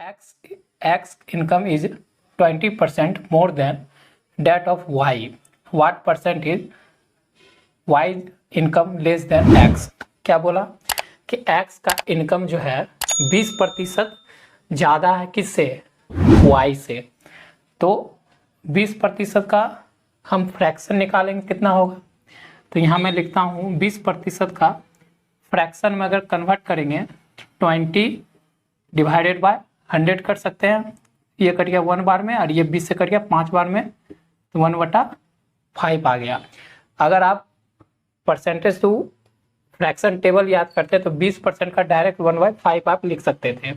X income is 20% more than that of Y. What percent is Y income less than X? क्या बोला कि X का income जो है 20% ज़्यादा है किससे? Y से। तो 20% का हम फ्रैक्शन निकालेंगे, कितना होगा? तो यहाँ मैं लिखता हूँ 20% का फ्रैक्शन में अगर कन्वर्ट करेंगे 20 डिवाइडेड बाय 100 कर सकते हैं। ये कट गया 1 बार में और ये 20 से कट गया 5 बार में, तो 1/5 आ गया। अगर आप परसेंटेज टू फ्रैक्शन टेबल याद करते तो 20% का डायरेक्ट 1/5 आप लिख सकते थे।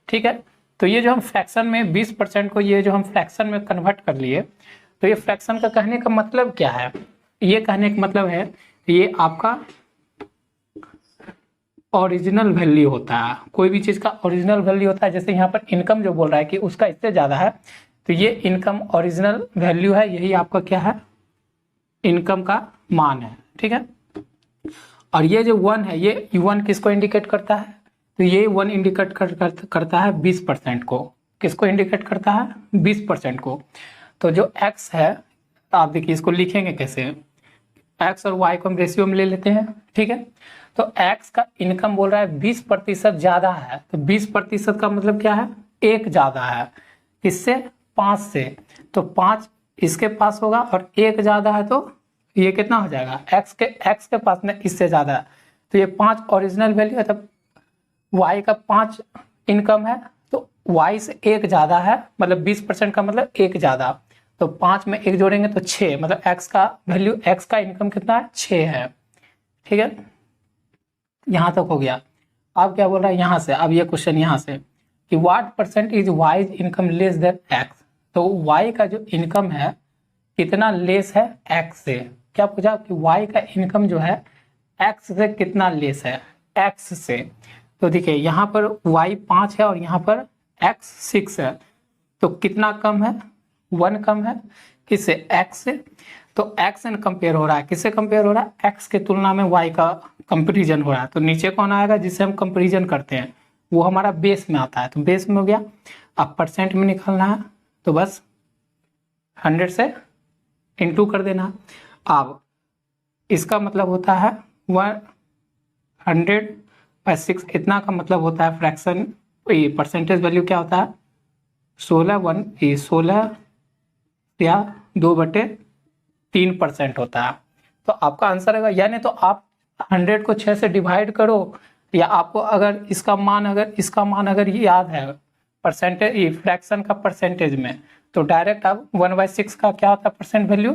ठीक है, तो ये जो हम फ्रैक्शन में 20% को ये जो हम फ्रैक्शन में कन्वर्ट कर लिए, तो ये फ्रैक्शन का कहने का मतलब क्या है? ये कहने का मतलब है ये आपका ओरिजिनल वैल्यू होता है। कोई भी चीज़ का ओरिजिनल वैल्यू होता है। जैसे यहाँ पर इनकम जो बोल रहा है कि उसका इससे ज़्यादा है, तो ये इनकम ओरिजिनल वैल्यू है, यही आपका क्या है? इनकम का मान है। ठीक है, और ये जो 1 है, ये 1 किसको इंडिकेट करता है? तो ये 1 इंडिकेट करता है 20% को। किसको इंडिकेट करता है? 20% को। तो जो x है, आप देखिए इसको लिखेंगे कैसे? x और y को हम रेशियो में ले लेते हैं। ठीक है, तो x का इनकम बोल रहा है 20% ज़्यादा है, तो 20% का मतलब क्या है? 1 ज़्यादा है। किससे? 5 से। तो 5 इसके पास होगा और 1 ज़्यादा है, तो ये कितना हो जाएगा? x के पास में इससे ज़्यादा है, तो ये 5 ओरिजिनल वैल्यू है, तब y का 5 इनकम है, तो y से 1 ज़्यादा है, मतलब 20% का मतलब 1 ज़्यादा। तो 5 में 1 जोड़ेंगे तो 6, मतलब x का वैल्यू, x का इनकम कितना है? 6 है। ठीक है, यहाँ तक हो गया। अब क्या बोल रहा है यहाँ से? अब ये क्वेश्चन यहाँ से कि what percent is wise income less than x? तो y का जो इनकम है कितना लेस है x से? क्या पूछा कि y का इनकम जो है x से कितना लेस है? x से। तो देखिए यहाँ पर y 5 है और यहाँ पर x 6 है, तो कितना कम है? 1 कम है। किससे? x से। तो x एन कंपेयर हो रहा है, किससे कंपेयर हो रहा है? x के तुलना में y का कंपेरिजन हो रहा है। तो नीचे कौन आएगा जिससे हम कंपेरिजन करते हैं? वो हमारा बेस में आता है, तो बेस में हो गया। अब परसेंट में निकालना है, तो बस 100 से इंटू कर देना। अब इसका मतलब होता है 100/6, इतना का मतलब होता है फ्रैक्शन, परसेंटेज वैल्यू क्या होता है? 16 या 2/3% होता है। तो आपका आंसर है, यानी तो आप 100 को 6 से डिवाइड करो, या आपको अगर इसका मान अगर ये याद है परसेंटेज, फ्रैक्शन का परसेंटेज में, तो डायरेक्ट आप 1/6 का क्या होता है परसेंट वैल्यू?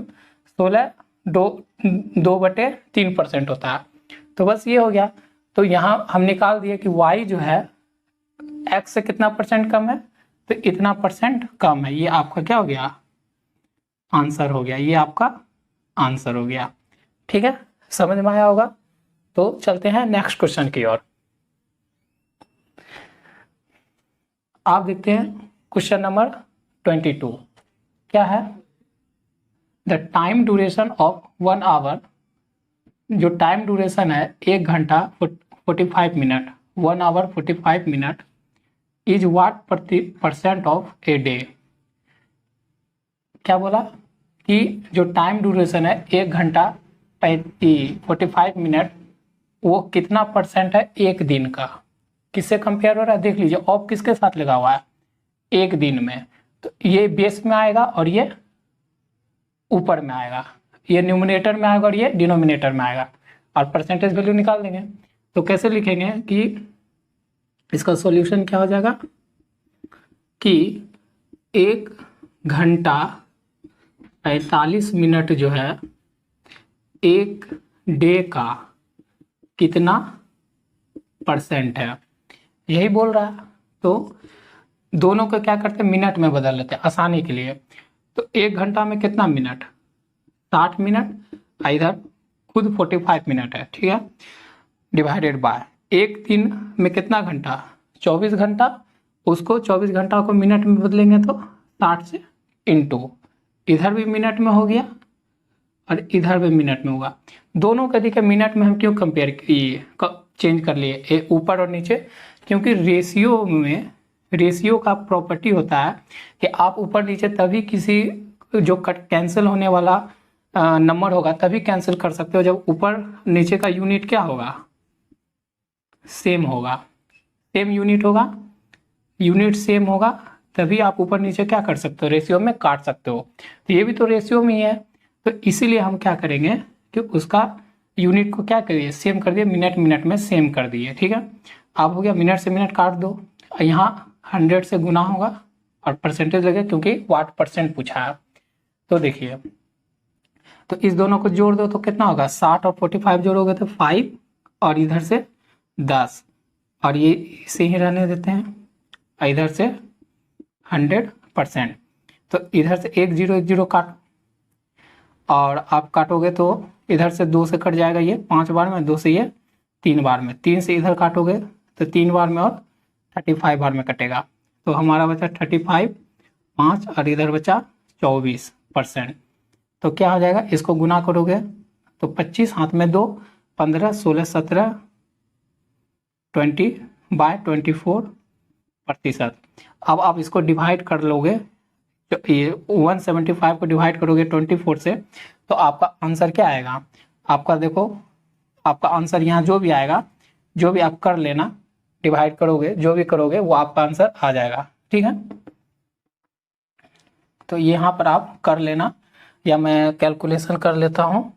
2/3% होता है। तो बस ये हो गया। तो यहाँ हम निकाल दिए कि y जो है x से कितना परसेंट कम है? तो इतना परसेंट कम है। ये आपका क्या हो गया? आंसर हो गया। ये आपका आंसर हो गया। ठीक है, समझ में आया होगा। तो चलते हैं नेक्स्ट क्वेश्चन की ओर। आप देखते हैं क्वेश्चन नंबर 22। क्या है? The time duration of 1 hour, जो टाइम ड्यूरेशन है 1 घंटा 45 minute, 1 hour 45 minute, is what % of a day? क्या बोला कि जो टाइम ड्यूरेशन है 1 घंटा 45 मिनट, वो कितना परसेंट है एक दिन का? किससे कंपेयर हो रहा है? देख लीजिए, ऑफ किसके साथ लगा हुआ है? एक दिन में। तो ये बेस में आएगा और ये ऊपर में आएगा, ये न्यूमिनेटर में आएगा और ये डिनोमिनेटर में आएगा, और परसेंटेज वैल्यू निकाल देंगे। तो कैसे लिखेंगे कि इसका सॉल्यूशन क्या हो जाएगा कि 1 घंटा 45 मिनट जो है एक डे का कितना परसेंट है, यही बोल रहा है। तो दोनों को क्या करते हैं? मिनट में बदल लेते हैं आसानी के लिए। तो 1 घंटा में कितना मिनट? 60 मिनट, इधर खुद 45 मिनट है। ठीक है, डिवाइडेड बाय एक दिन में कितना घंटा? 24 घंटा। उसको 24 घंटा को मिनट में बदलेंगे तो 60 से इंटू, इधर भी मिनट में हो गया और इधर भी मिनट में होगा। दोनों का देखिए मिनट में हम क्यों कंपेयर किए, चेंज कर लिए ऊपर और नीचे? क्योंकि रेशियो में रेशियो का प्रॉपर्टी होता है कि आप ऊपर नीचे तभी किसी जो कैंसिल होने वाला नंबर होगा तभी कैंसिल कर सकते हो जब ऊपर नीचे का यूनिट क्या होगा, सेम होगा। सेम यूनिट होगा, यूनिट सेम होगा, तभी आप ऊपर नीचे क्या कर सकते हो, रेशियो में काट सकते हो। तो ये भी तो रेशियो में ही है, तो इसीलिए हम क्या करेंगे कि उसका यूनिट को क्या करिए, सेम कर दिए, मिनट मिनट में सेम कर दिए। ठीक है, अब हो गया, मिनट से मिनट काट दो, यहाँ 100 से गुना होगा और परसेंटेज लगे क्योंकि वाट परसेंट पूछा है। तो देखिए, तो इस दोनों को जोड़ दो तो कितना होगा, 60 और 45 जोड़ोगे तो 5 और इधर से 10 और ये इसे ही रहने देते हैं, इधर से 100%। तो इधर से 1 0 1 0 काटो और आप काटोगे तो इधर से 2 से कट जाएगा, ये 5 बार में, 2 से ये 3 बार में, 3 से इधर काटोगे तो 3 बार में और 35 बार में कटेगा। तो हमारा बचा 35, 5 और इधर बचा 24%। तो क्या हो जाएगा, इसको गुना करोगे तो 25 हाथ में 2, 15, 16, 17, 20/24%। अब आप इसको डिवाइड कर लोगे, तो ये 175 को डिवाइड करोगे 24 से, तो आपका आंसर क्या आएगा, आपका देखो, आपका आंसर यहाँ जो भी आएगा, जो भी आप कर लेना, डिवाइड करोगे, जो भी करोगे वो आपका आंसर आ जाएगा। ठीक है, तो यहाँ पर आप कर लेना या मैं कैलकुलेशन कर लेता हूँ।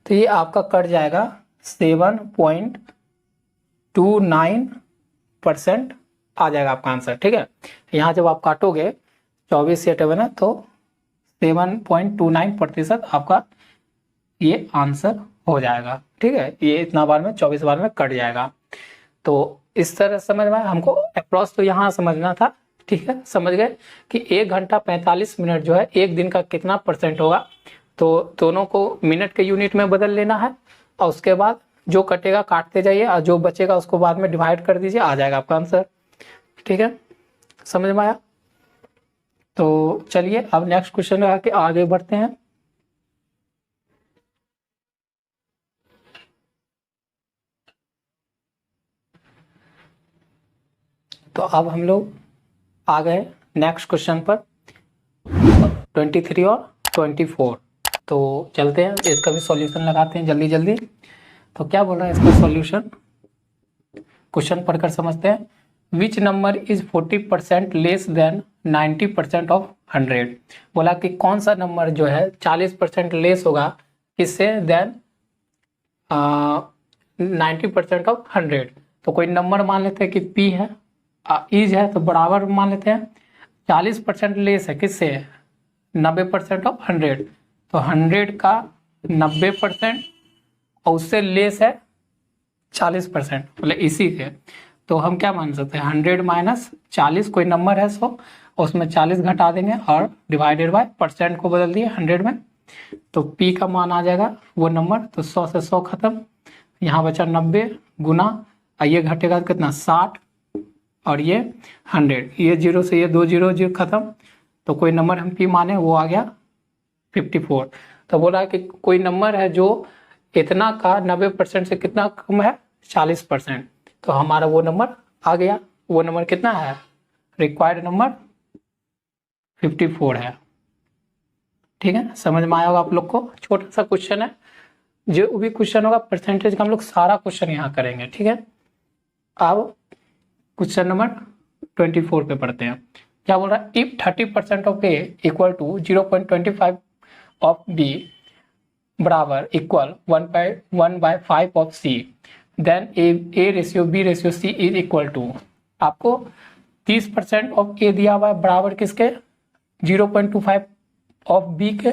तो ये आपका कट जाएगा 7.29% आ जाएगा आपका आंसर। ठीक है, यहाँ जब आप काटोगे 24 से हटेगा ना, तो 7.29% आपका ये आंसर हो जाएगा। ठीक है, ये इतना बार में 24 बार में कट जाएगा। तो इस तरह समझ में, हमको अप्रॉक्स तो यहाँ समझना था। ठीक है, समझ गए कि 1 घंटा 45 मिनट जो है एक दिन का कितना परसेंट होगा, तो दोनों को मिनट के यूनिट में बदल लेना है और उसके बाद जो कटेगा काटते जाइए और जो बचेगा उसको बाद में डिवाइड कर दीजिए, आ जाएगा आपका आंसर। ठीक है, समझ में आया? तो चलिए अब नेक्स्ट क्वेश्चन आके आगे बढ़ते हैं। तो अब हम लोग आ गए नेक्स्ट क्वेश्चन पर, 23 और 24। तो चलते हैं, इसका भी सॉल्यूशन लगाते हैं जल्दी जल्दी। तो क्या बोल रहा है इसका सॉल्यूशन, क्वेश्चन पढ़कर समझते हैं। Which number is 40% less than 90% of 100। बोला कि कौन सा नंबर जो है 40% लेस होगा किससे, देन 90% ऑफ 100। तो कोई नंबर मान लेते हैं कि P है, इज है, तो बराबर मान लेते हैं 40% लेस है किससे, 90% ऑफ 100। तो 100 का 90% और उससे लेस है 40%, मतलब इसी से। तो हम क्या मान सकते हैं, 100 माइनस 40, कोई नंबर है 100, उसमें 40 घटा देंगे और डिवाइडेड बाय परसेंट को बदल दिए 100 में, तो P का मान आ जाएगा वो नंबर। तो 100 से 100 खत्म, यहाँ बचा 90 गुना, ये घटेगा कितना 60 और ये 100, ये 0 से ये 2 0 खत्म, तो कोई नंबर हम P माने वो आ गया 54। तो बोला कि कोई नंबर है जो इतना का 90% से कितना कम है, 40%। तो हमारा वो नंबर आ गया, वो नंबर कितना है, रिक्वायर्ड नंबर 54 है। ठीक है, समझ में आया होगा आप लोग को, छोटा सा क्वेश्चन है, जो भी क्वेश्चन होगा परसेंटेज का हम लोग सारा क्वेश्चन यहाँ करेंगे। ठीक है, अब क्वेश्चन नंबर 24 पे पढ़ते हैं। क्या बोल रहा है, if 30% of A equal to 0.25 of B बराबर equal 1/5 of C, then A ratio B ratio C is equal to. आपको 30% ऑफ A दिया हुआ है बराबर किसके, 0.25 ऑफ B के,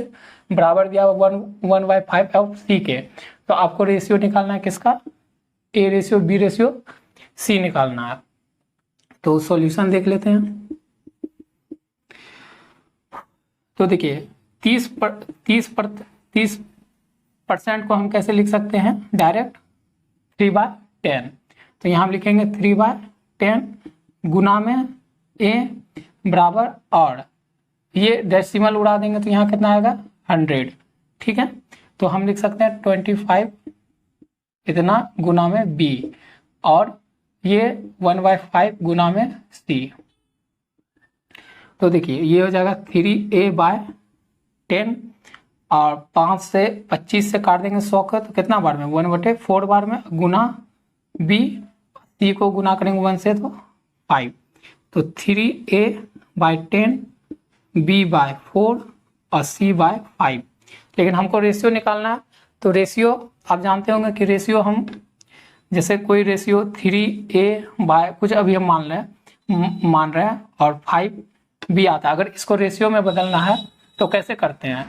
बराबर दिया हुआ 1/5 ऑफ C के। तो आपको रेशियो निकालना है किसका, A ratio B ratio C निकालना है। तो सॉल्यूशन देख लेते हैं। तो देखिए 30% को हम कैसे लिख सकते हैं, डायरेक्ट 3/10। तो यहाँ हम लिखेंगे 3/10 गुना में A बराबर, और ये डेसिमल उड़ा देंगे तो यहाँ कितना आएगा 100। ठीक है, तो हम लिख सकते हैं 25 इतना गुना में b, और ये 1/5 गुना में c। तो देखिए ये हो जाएगा 3a/10, और 5 से 25 से काट देंगे 100 का, तो कितना बार में 1/4 बार में, गुना b, c को गुना करेंगे 1 से तो 5, तो 3a/10 b/4 और c/5। लेकिन हमको रेशियो निकालना है, तो रेशियो आप जानते होंगे कि रेशियो हम जैसे कोई रेशियो 3a/ कुछ अभी हम मान रहे हैं और 5b आता है। अगर इसको रेशियो में बदलना है तो कैसे करते हैं,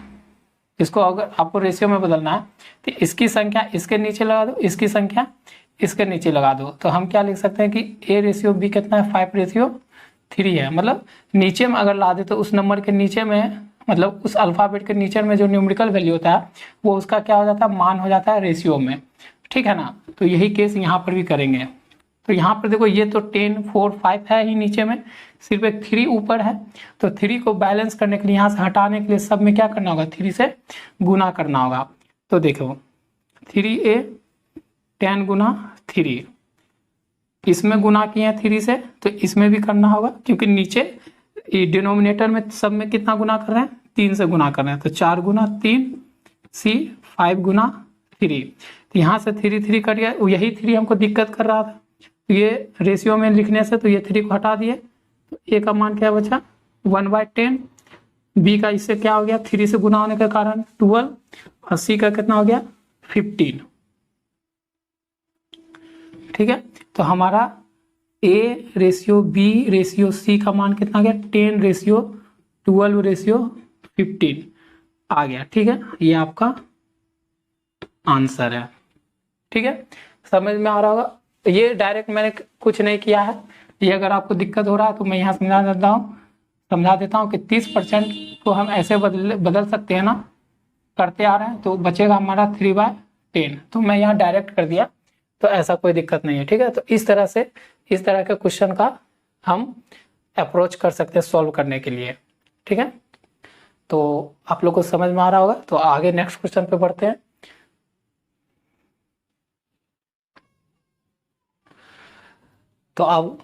इसको अगर आपको रेशियो में बदलना है तो इसकी संख्या इसके नीचे लगा दो, इसकी संख्या इसके नीचे लगा दो, तो हम क्या लिख सकते हैं कि a/b कितना है 5/3 है। मतलब नीचे में अगर ला दे तो उस नंबर के नीचे में, मतलब उस अल्फ़ाबेट के नीचे में जो न्यूमेरिकल वैल्यू होता है वो उसका क्या हो जाता है, मान हो जाता है रेशियो में, ठीक है ना। तो यही केस यहाँ पर भी करेंगे। तो यहाँ पर देखो ये तो 10, 4, 5 है ही नीचे में, सिर्फ एक 3 ऊपर है, तो 3 को बैलेंस करने के लिए, यहाँ से हटाने के लिए सब में क्या करना होगा, 3 से गुना करना होगा। तो देखो 3a 10 गुना 3, इसमें गुना किए हैं 3 से, तो इसमें भी करना होगा, क्योंकि नीचे डिनोमिनेटर में सब में कितना गुना कर रहे हैं, 3 से गुना कर रहे हैं, तो 4 गुना 3 c 5 गुना 3। तो यहाँ से 3 कट गया, यही 3 हमको दिक्कत कर रहा था, तो ये रेशियो में लिखने से तो ये 3 को हटा दिए, तो a का मान क्या बचा 1/10, b का इससे क्या हो गया 3 से गुना होने के कारण 12, और c का कितना हो गया 15। ठीक है, तो हमारा a/b/c का मान कितना आ गया 10/12/15 आ गया। ठीक है, ये आपका आंसर है। ठीक है, समझ में आ रहा होगा। ये डायरेक्ट मैंने कुछ नहीं किया है, ये अगर आपको दिक्कत हो रहा है तो मैं यहाँ समझा देता हूँ कि 30% को हम ऐसे बदल सकते हैं ना, करते आ रहे हैं, तो बचेगा हमारा 3/10, तो मैं यहाँ डायरेक्ट कर दिया, तो ऐसा कोई दिक्कत नहीं है। ठीक है, तो इस तरह के क्वेश्चन का हम अप्रोच कर सकते हैं सॉल्व करने के लिए। ठीक है, तो आप लोग को समझ में आ रहा होगा। तो आगे नेक्स्ट क्वेश्चन पे बढ़ते हैं। तो अब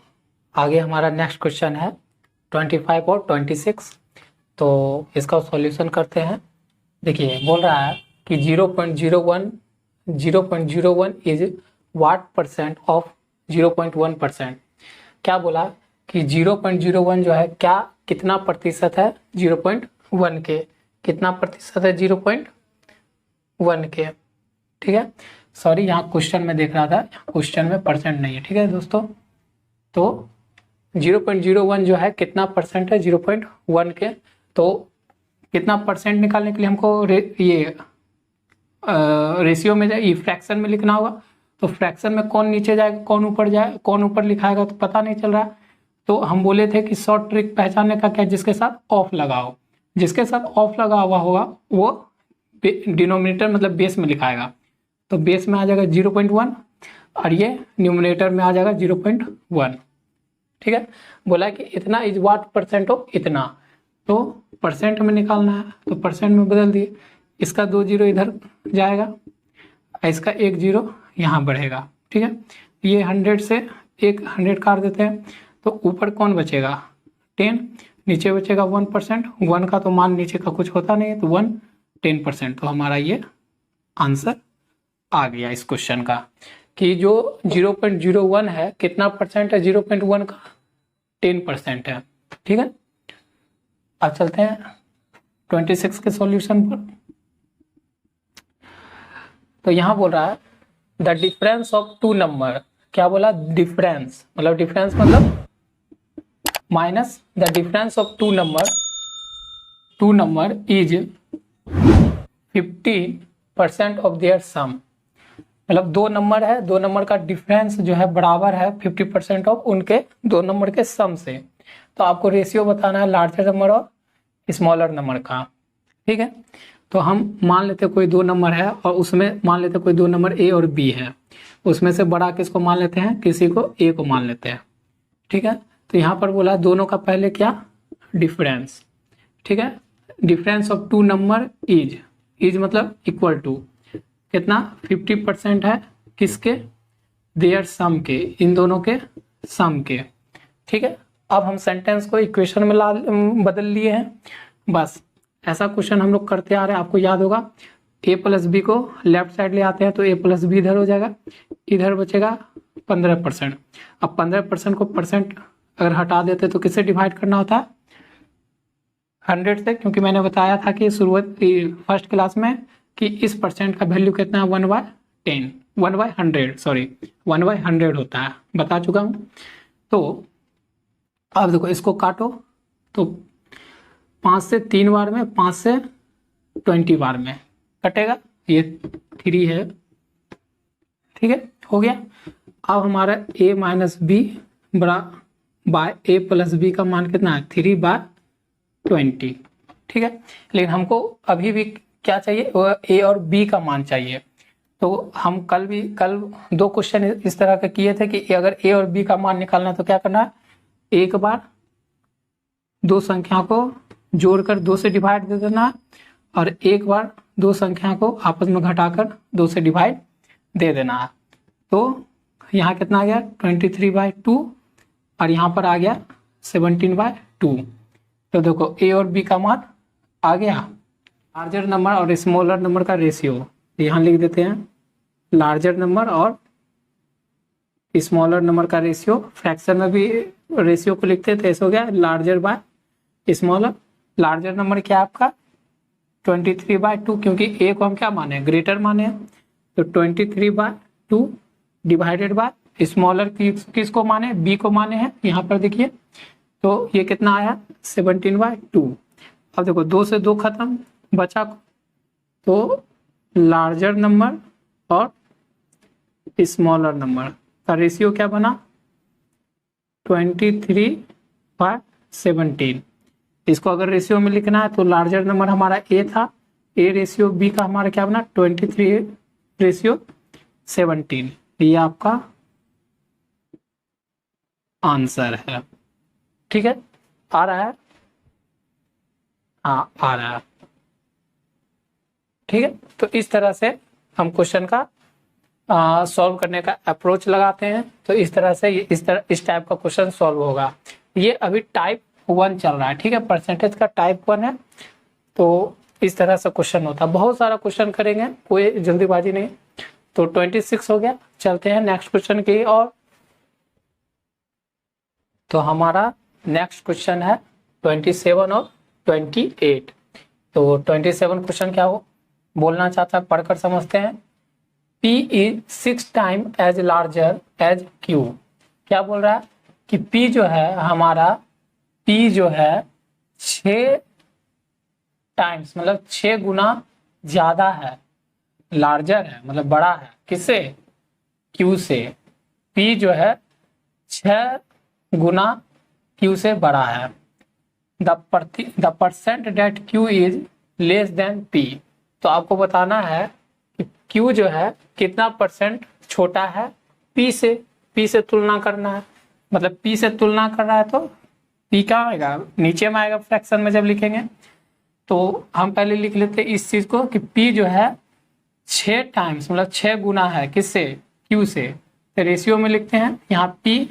आगे हमारा नेक्स्ट क्वेश्चन है 25 और 26, तो इसका सॉल्यूशन करते हैं। देखिए बोल रहा है कि 0.01 इज व्हाट परसेंट ऑफ 0.1%। क्या बोला कि 0.01 जो है क्या कितना प्रतिशत है 0.1 के, कितना प्रतिशत है 0.1 के। ठीक है, सॉरी यहाँ क्वेश्चन में देख रहा था, क्वेश्चन में परसेंट नहीं है। ठीक है दोस्तों, तो 0.01 जो है कितना परसेंट है 0.1 के, तो कितना परसेंट निकालने के लिए हमको ये रेशियो में जाए, फ्रैक्शन में लिखना होगा। तो फ्रैक्शन में कौन नीचे जाएगा कौन ऊपर जाए, कौन ऊपर लिखाएगा तो पता नहीं चल रहा। तो हम बोले थे कि शॉर्ट ट्रिक पहचानने का क्या, जिसके साथ ऑफ लगाओ, जिसके साथ ऑफ लगा हुआ होगा वो डिनोमिनेटर मतलब बेस में लिखाएगा। तो बेस में आ जाएगा 0.1 और ये न्यूमिनेटर में आ जाएगा 0.1। ठीक है, बोला कि इतना इज व्हाट परसेंट ऑफ इतना, तो परसेंट में निकालना है, तो परसेंट में बदल दिए, इसका 2 0 इधर जाएगा, इसका 1 0 यहाँ बढ़ेगा। ठीक है, ये 100 से एक 100 काट देते हैं, तो ऊपर कौन बचेगा 10, नीचे बचेगा 1%, 1 का तो मान नीचे का कुछ होता नहीं है, तो 1 10%। तो हमारा ये आंसर आ गया इस क्वेश्चन का कि जो 0.01 है कितना परसेंट है 0.1 का 10% है। ठीक है, अब चलते हैं 26 के सॉल्यूशन पर। तो यहाँ बोल रहा है the difference of two number, क्या बोला डिफरेंस मतलब minus the difference of two number is 50% of their sum. मतलब दो नंबर है, दो नंबर का डिफरेंस जो है बराबर है 50% ऑफ उनके दो नंबर के सम से। तो आपको रेशियो बताना है लार्जर नंबर और स्मॉलर नंबर का। ठीक है, तो हम मान लेते कोई दो नंबर है और उसमें मान लेते कोई दो नंबर ए और बी है, उसमें से बड़ा किसको मान लेते हैं, किसी को ए को मान लेते हैं। ठीक है, तो यहाँ पर बोला दोनों का पहले क्या डिफरेंस। ठीक है, difference of two number is मतलब इक्वल टू कितना 50% है किसके, देयर सम के, इन दोनों के सम के। ठीक है, अब हम सेंटेंस को इक्वेशन में बदल लिए हैं। बस ऐसा क्वेश्चन हम लोग करते आ रहे हैं, आपको याद होगा। a प्लस बी को लेफ्ट साइड ले आते हैं तो a प्लस बी इधर हो जाएगा, इधर बचेगा 15%। अब 15% को परसेंट अगर हटा देते तो किससे डिवाइड करना होता है, 100 से, क्योंकि मैंने बताया था कि शुरुआत फर्स्ट क्लास में कि इस परसेंट का वैल्यू कितना है, 1/10, 1/100, सॉरी 1/100 होता है, बता चुका हूँ। तो अब देखो इसको काटो तो 5 से 3 बार में, 5 से 20 बार में कटेगा, ये 3 है। ठीक है, हो गया। अब हमारा a माइनस बी बड़ा बाय a प्लस बी का मान कितना है, 3/20। ठीक है, लेकिन हमको अभी भी क्या चाहिए, a और b का मान चाहिए। तो हम कल 2 क्वेश्चन इस तरह के किए थे कि अगर a और b का मान निकालना है तो क्या करना है, एक बार 2 संख्या को जोड़कर 2 से डिवाइड दे देना है, और एक बार 2 संख्या को आपस में घटाकर 2 से डिवाइड दे देना है। तो यहाँ कितना आ गया, 23/2, और यहाँ पर आ गया 17/2। तो देखो a और b का मान आ गया। लार्जर नंबर और स्मॉलर नंबर का रेशियो यहाँ लिख देते हैं, लार्जर नंबर और स्मॉलर नंबर का रेशियो। फ्रैक्शन में भी रेशियो को लिखते हैं तो ऐसे हो गया larger by smaller. Larger number क्या है आपका 23/2, क्योंकि a को हम क्या माने, ग्रेटर माने हैं, तो 23/2 डिवाइडेड बाय स्मॉलर किसको माने, b को माने हैं, यहाँ पर देखिए। तो ये कितना आया 17/2। अब देखो 2 से 2 खत्म बचा, तो लार्जर नंबर और स्मॉलर नंबर का रेशियो क्या बना 23/17। इसको अगर रेशियो में लिखना है तो लार्जर नंबर हमारा a था, a रेशियो b का हमारा क्या बना 23/17। ये आपका आंसर है। ठीक है, आ रहा है, हाँ आ रहा है। ठीक है, तो इस तरह से हम क्वेश्चन का सॉल्व करने का अप्रोच लगाते हैं। तो इस तरह से इस टाइप का क्वेश्चन सॉल्व होगा। ये अभी टाइप 1 चल रहा है। ठीक है, परसेंटेज का टाइप 1 है। तो इस तरह से क्वेश्चन होता है, बहुत सारा क्वेश्चन करेंगे, कोई जल्दीबाजी नहीं। तो 26 हो गया, चलते हैं नेक्स्ट क्वेश्चन की और। तो हमारा नेक्स्ट क्वेश्चन है 27 और 28। तो 27 क्वेश्चन क्या हो बोलना चाहता है, पढ़कर समझते हैं। P is 6 times as larger as Q। क्या बोल रहा है कि P जो है हमारा, P जो है 6 टाइम्स मतलब 6 गुना ज्यादा है, लार्जर है मतलब बड़ा है, किससे, Q से। P जो है 6 गुना Q से बड़ा है। The percent that Q is less than P। तो आपको बताना है कि Q जो है कितना परसेंट छोटा है P से। P से तुलना करना है, मतलब P से तुलना कर रहा है तो P क्या आएगा, नीचे में आएगा फ्रैक्शन में जब लिखेंगे। तो हम पहले लिख लेते हैं इस चीज को कि P जो है 6 टाइम्स मतलब 6 गुना है किससे, Q से। तो रेशियो में लिखते हैं यहाँ P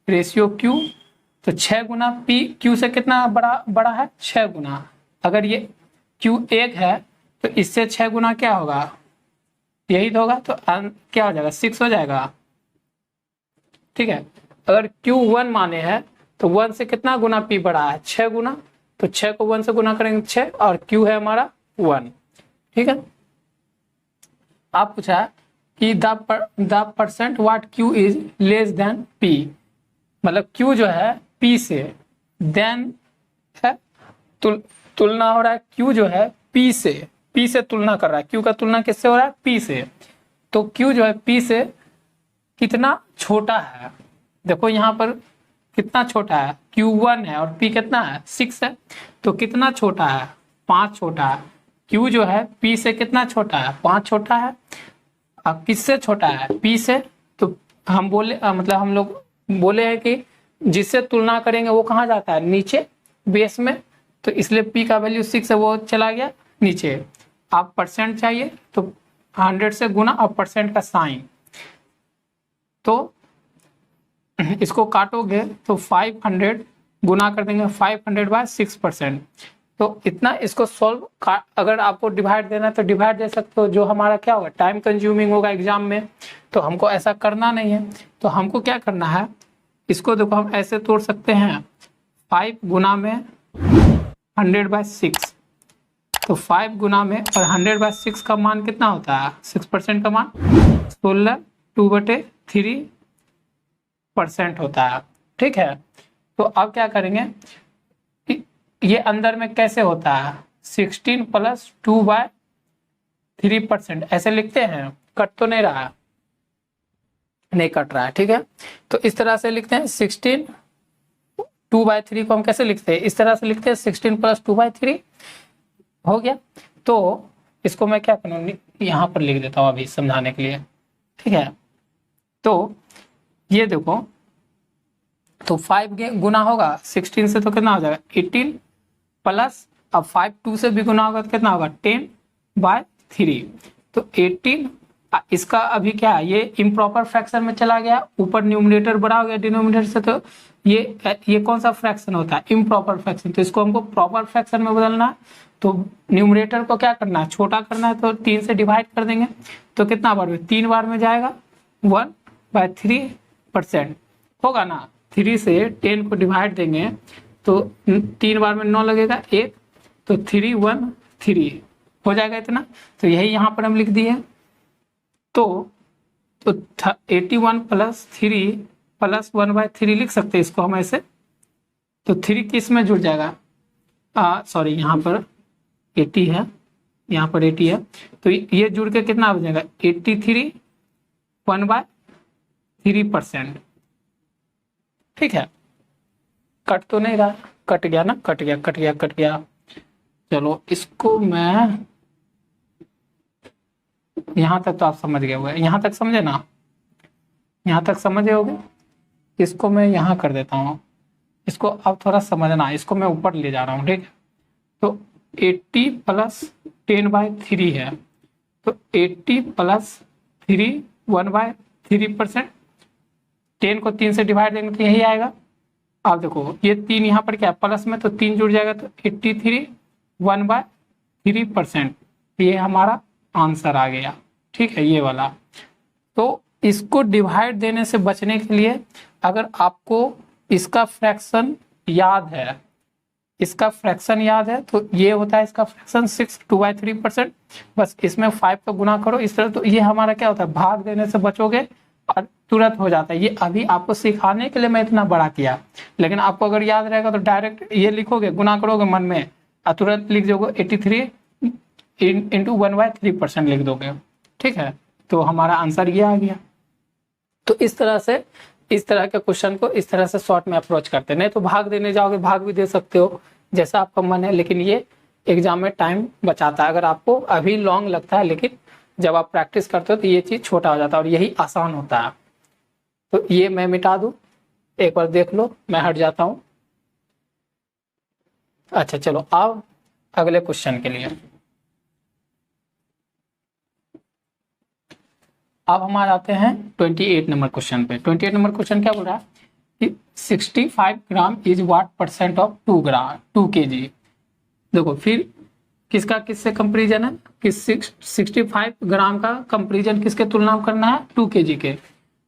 रेशियो Q। तो 6 गुना P Q से कितना बड़ा है, 6 गुना। अगर ये Q 1 है तो इससे 6 गुना क्या होगा, यही तो होगा। तो क्या हो जाएगा 6 हो जाएगा। ठीक है, अगर Q 1 माने हैं तो 1 से कितना गुना P बड़ा है, 6 गुना। तो 6 को 1 से गुना करेंगे 6, और Q है हमारा 1। ठीक है, आप पूछा कि the percent what Q is less than P, मतलब Q जो है P से देन है, तुलना हो रहा है Q जो है P से तुलना कर रहा है। Q का तुलना किससे हो रहा है, P से। तो Q जो है P से कितना छोटा है, देखो यहाँ पर कितना छोटा है, Q1 है और P कितना है 6 है। तो कितना छोटा है, 5 छोटा है। Q जो है P से कितना छोटा है, 5 छोटा है। अब किससे छोटा है, P से। तो हम बोले मतलब हम लोग बोले हैं कि जिससे तुलना करेंगे वो कहाँ जाता है, नीचे बेस में। तो इसलिए P का वैल्यू 6 है, वो चला गया नीचे। आप परसेंट चाहिए तो 100 से गुना और परसेंट का साइन। तो इसको काटोगे तो 500 गुना कर देंगे 500 बाय 6%। तो इतना इसको सॉल्व अगर आपको डिवाइड देना है तो डिवाइड दे सकते हो, जो हमारा क्या होगा टाइम कंज्यूमिंग होगा एग्जाम में, तो हमको ऐसा करना नहीं है। तो हमको क्या करना है, इसको देखो हम ऐसे तोड़ सकते हैं 5 गुना में 100/6, तो 5 गुना में और 100/6 का मान कितना होता है 6% का मान 16 2/3% होता है। ठीक है, तो अब क्या करेंगे, ये अंदर में कैसे होता है 16 + 2/3% ऐसे लिखते हैं, कट तो नहीं रहा है, नहीं कट रहा है। ठीक है, तो इस तरह से लिखते हैं 16 2/3 को हम कैसे लिखते हैं, इस तरह से लिखते हैं 16 + 2/3 हो गया। तो इसको मैं क्या करूँ यहाँ पर लिख देता हूँ अभी समझाने के लिए। ठीक है, तो ये देखो, तो 5 गुना होगा 16 से तो कितना हो जाएगा 18 प्लस, अब 5 2 से भी गुना होगा तो कितना होगा 10/3, तो 18। इसका अभी क्या है, ये इम्प्रॉपर फ्रैक्शन में चला गया, ऊपर न्यूमरेटर बड़ा हो गया डिनोमिनेटर से, तो ये कौन सा फ्रैक्शन होता है इम्प्रॉपर फ्रैक्शन, तो इसको हमको प्रॉपर फ्रैक्शन में बदलना है। तो न्यूमरेटर को क्या करना है छोटा करना है, तो 3 से डिवाइड कर देंगे, तो कितना बार में 3 बार में जाएगा 1/3% होगा ना। 3 से 10 को डिवाइड देंगे तो 3 बार में 9 लगेगा 1, तो 313 हो जाएगा इतना। तो यही यहाँ पर हम लिख दिए। तो 81 + 3 + 1/3 लिख सकते हैं इसको हम ऐसे। तो 3 किस में जुड़ जाएगा, सॉरी यहाँ पर 80 है, यहाँ पर 80 है, तो ये जुड़ के कितना हो जाएगा 83 1/3%। ठीक है, कट तो नहीं रहा, कट गया ना, कट गया। चलो इसको मैं यहाँ तक तो आप समझ गए होंगे, यहाँ तक समझे ना, यहाँ तक समझे होगे। इसको मैं यहाँ कर देता हूँ, इसको अब थोड़ा समझना, इसको मैं ऊपर ले जा रहा हूँ। ठीक है, तो 80 + 10/3 है, तो 80 + 3 1/3%, 10 को 3 से डिवाइड देंगे तो यही आएगा। अब देखो ये 3 यहाँ पर क्या प्लस में, तो 3 जुड़ जाएगा, तो 83 1/3%, ये हमारा आंसर आ गया। ठीक है, ये वाला। तो इसको डिवाइड देने से बचने के लिए अगर आपको इसका फ्रैक्शन याद है, तो ये होता है इसका फ्रैक्शन 6 2/3%, बस इसमें 5 का गुना करो इस तरह, तो ये हमारा क्या होता है भाग देने से बचोगे और तुरंत हो जाता है। ये अभी आपको सिखाने के लिए मैं इतना बड़ा किया, लेकिन आपको अगर याद रहेगा तो डायरेक्ट ये लिखोगे, गुना करोगे मन में और तुरंत लिख दोगे 83 × 1/3% लिख दोगे। ठीक है, तो हमारा आंसर ये आ गया। तो इस तरह के क्वेश्चन को इस तरह से शॉर्ट में अप्रोच करते हैं। नहीं तो भाग देने जाओगे, भाग भी दे सकते हो जैसा आपका मन है, लेकिन ये एग्जाम में टाइम बचाता है। अगर आपको अभी लॉन्ग लगता है, लेकिन जब आप प्रैक्टिस करते हो तो ये चीज़ छोटा हो जाता है और यही आसान होता है। तो ये मैं मिटा दूँ, एक बार देख लो, मैं हट जाता हूँ। अच्छा चलो अब अगले क्वेश्चन के लिए। अब हम आ जाते हैं 28 नंबर क्वेश्चन पे। 28 नंबर क्वेश्चन क्या बोल रहा है कि 65 gram is what % of 2 kg। देखो फिर किसका किससे कंपेरिजन है कि 65 ग्राम का कंपेरिजन किसके तुलना में करना है 2 kg के।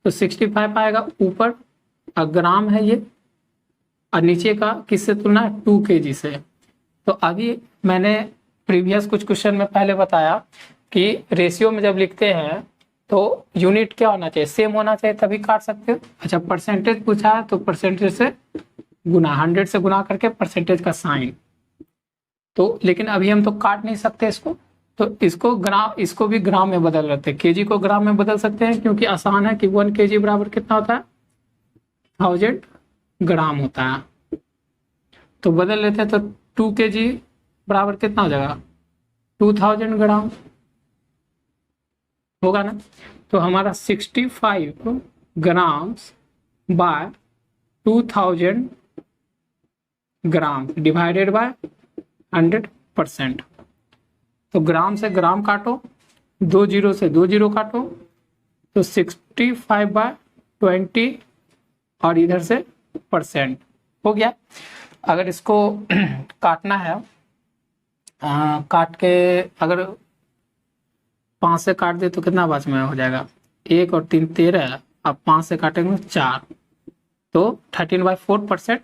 तो 65 आएगा ऊपर, ग्राम है ये, और नीचे का किससे तुलना है 2 kg से। तो अभी मैंने प्रीवियस कुछ क्वेश्चन में पहले बताया कि रेशियो में जब लिखते हैं तो यूनिट क्या होना चाहिए, सेम होना चाहिए, तभी काट सकते हो। अच्छा परसेंटेज पूछा है तो परसेंटेज से गुना, 100 से गुना करके परसेंटेज का साइन। तो लेकिन अभी हम तो काट नहीं सकते इसको, तो इसको भी ग्राम में बदल लेते हैं। केजी को ग्राम में बदल सकते हैं क्योंकि आसान है कि 1 kg बराबर कितना होता है 1000 ग्राम होता है। तो बदल लेते हैं, तो 2 kg बराबर कितना हो जाएगा 2000 ग्राम होगा ना। तो हमारा 65 grams by 2000 gram divided by 100%। तो ग्राम से ग्राम काटो, 2 0 से 2 0 काटो, तो 65 बाय 20 और इधर से % हो गया। अगर इसको काटना है, काट के अगर 5 से काट दे तो कितना बाज में हो जाएगा, 1 और 3 13, अब 5 से काटेंगे 4, तो 13/4%।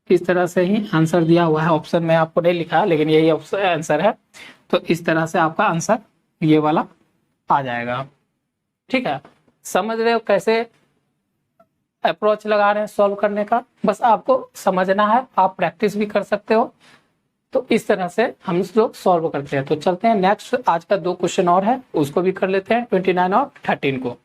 इस तरह से ही आंसर दिया हुआ है। ऑप्शन में आपको नहीं लिखा लेकिन यही ऑप्शन आंसर है। तो इस तरह से आपका आंसर ये वाला आ जाएगा। ठीक है, समझ रहे हो कैसे अप्रोच लगा रहे हैं सॉल्व करने का? बस आपको समझना है, आप प्रैक्टिस भी कर सकते हो। तो इस तरह से हम लोग सॉल्व करते हैं। तो चलते हैं नेक्स्ट, आज का 2 क्वेश्चन और है, उसको भी कर लेते हैं, 29 और 13 को।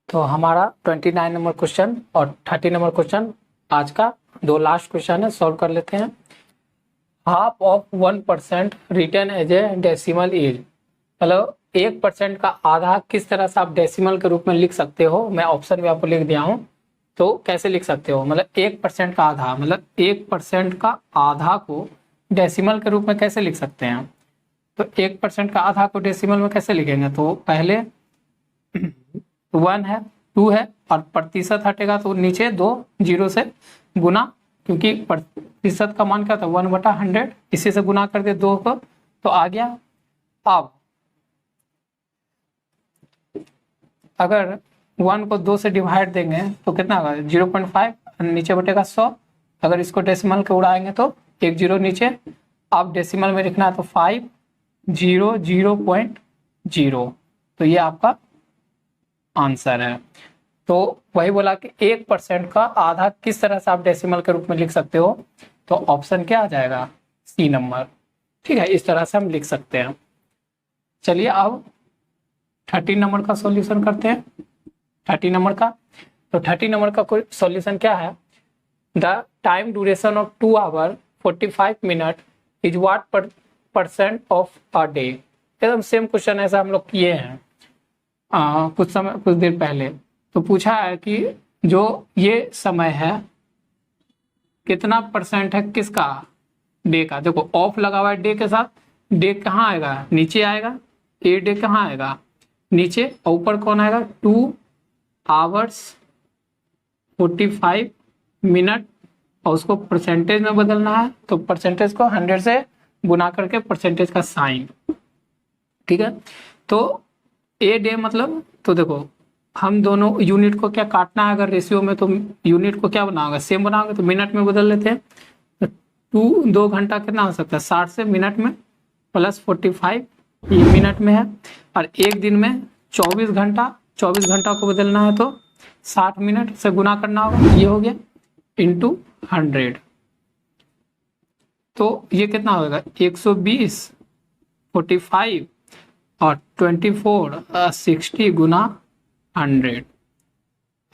तो हमारा 29 नंबर क्वेश्चन और 30 नंबर क्वेश्चन आज का 2 लास्ट क्वेश्चन है, सॉल्व कर लेते हैं। Half of 1% return as a decimal is, मतलब 1% का आधा किस तरह से आप डेसिमल के रूप में लिख सकते हो? मैं ऑप्शन में आपको लिख दिया हूँ, तो कैसे लिख सकते हो? मतलब 1% का आधा, मतलब 1% का आधा को डेसिमल के रूप में कैसे लिख सकते हैं? तो 1% का आधा को डेसिमल में कैसे लिखेंगे? तो पहले 1 है, 2 है और प्रतिशत हटेगा तो नीचे 2 0 से गुना, क्योंकि प्रतिशत का मान क्या था 1/100, इसी से गुना कर दे 2 को तो आ गया। अब अगर 1 को 2 से डिवाइड देंगे तो कितना होगा 0.5, नीचे बटेगा 100। अगर इसको डेसिमल के उड़ाएंगे तो 1 0 नीचे, अब डेसिमल में लिखना है तो 500.0, तो ये आपका आंसर है। तो वही बोला कि 1% का आधा किस तरह से आप डेसिमल के रूप में लिख सकते हो? तो ऑप्शन क्या आ जाएगा? C number. ठीक है, इस तरह से हम लिख सकते हैं। चलिए अब 30 नंबर का सॉल्यूशन करते हैं। 30 नंबर का, तो 30 नंबर का कोई सॉल्यूशन क्या है? The time duration of 2 hour 45 minute is what % of a day. एकदम सेम क्वेश्चन ऐसा हम लोग किए हैं कुछ देर पहले। तो पूछा है कि जो ये समय है कितना % है किसका? डे का। देखो ऑफ लगा हुआ है डे के साथ, डे कहाँ आएगा? नीचे आएगा। ए डे कहाँ आएगा? नीचे। और ऊपर कौन आएगा? 2 आवर्स 45 मिनट, और उसको परसेंटेज में बदलना है तो परसेंटेज को 100 से गुना करके परसेंटेज का साइन। ठीक है, तो ए डे मतलब, तो देखो हम दोनों यूनिट को क्या काटना है अगर रेशियो में, तो यूनिट को क्या बनाओगे? सेम बनाओगे तो मिनट में बदल लेते हैं। तो 2 घंटा कितना हो सकता है? 60 से मिनट में प्लस 45 ये मिनट में है, और एक दिन में 24 घंटा, 24 घंटा को बदलना है तो 60 मिनट से गुना करना होगा, ये हो गया इंटू 100। तो ये कितना होगा? 120 45 और 24 60 गुना 100।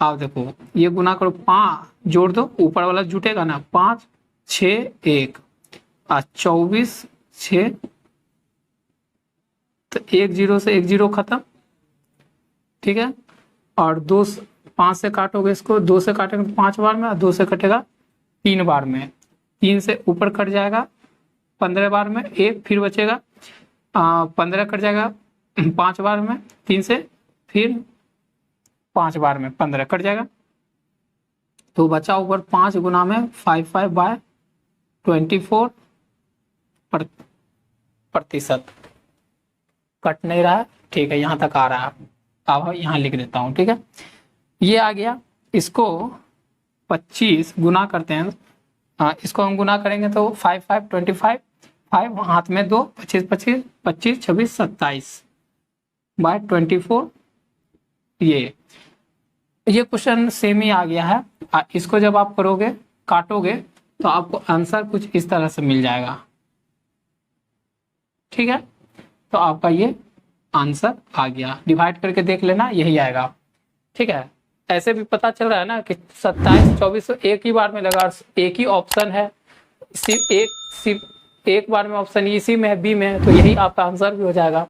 आप देखो ये गुना करो, 5 जोड़ दो, ऊपर वाला जुटेगा ना, 5 6 1 और 24 6, तो 1 0 से 1 0 खत्म। ठीक है, और 5 से काटोगे इसको, 2 से काटेंगे 5 बार में, और 2 से कटेगा 3 बार में, 3 से ऊपर कट जाएगा 15 बार में, 1 फिर बचेगा 15 कट जाएगा 5 बार में, 3 से फिर 5 बार में 15 कट जाएगा, तो बचा ऊपर 5 गुना में 55/24 प्रतिशत। कट नहीं रहा है, ठीक है, यहाँ तक आ रहा है। अब यहाँ लिख देता हूँ। ठीक है, ये आ गया। इसको 25 गुना करते हैं, इसको हम गुना करेंगे तो 5 5 25, 5 हाथ में 2, 25 25 25 26 27/24। ये क्वेश्चन सेम ही आ गया है। इसको जब आप करोगे, काटोगे, तो आपको आंसर कुछ इस तरह से मिल जाएगा। ठीक है, तो आपका ये आंसर आ गया। डिवाइड करके देख लेना, यही आएगा। ठीक है, ऐसे भी पता चल रहा है ना कि 27 24 एक ही बार में लगा, एक ही ऑप्शन है, सिर्फ एक बार में ऑप्शन इसी में है, बी में है, तो यही आपका आंसर भी हो जाएगा।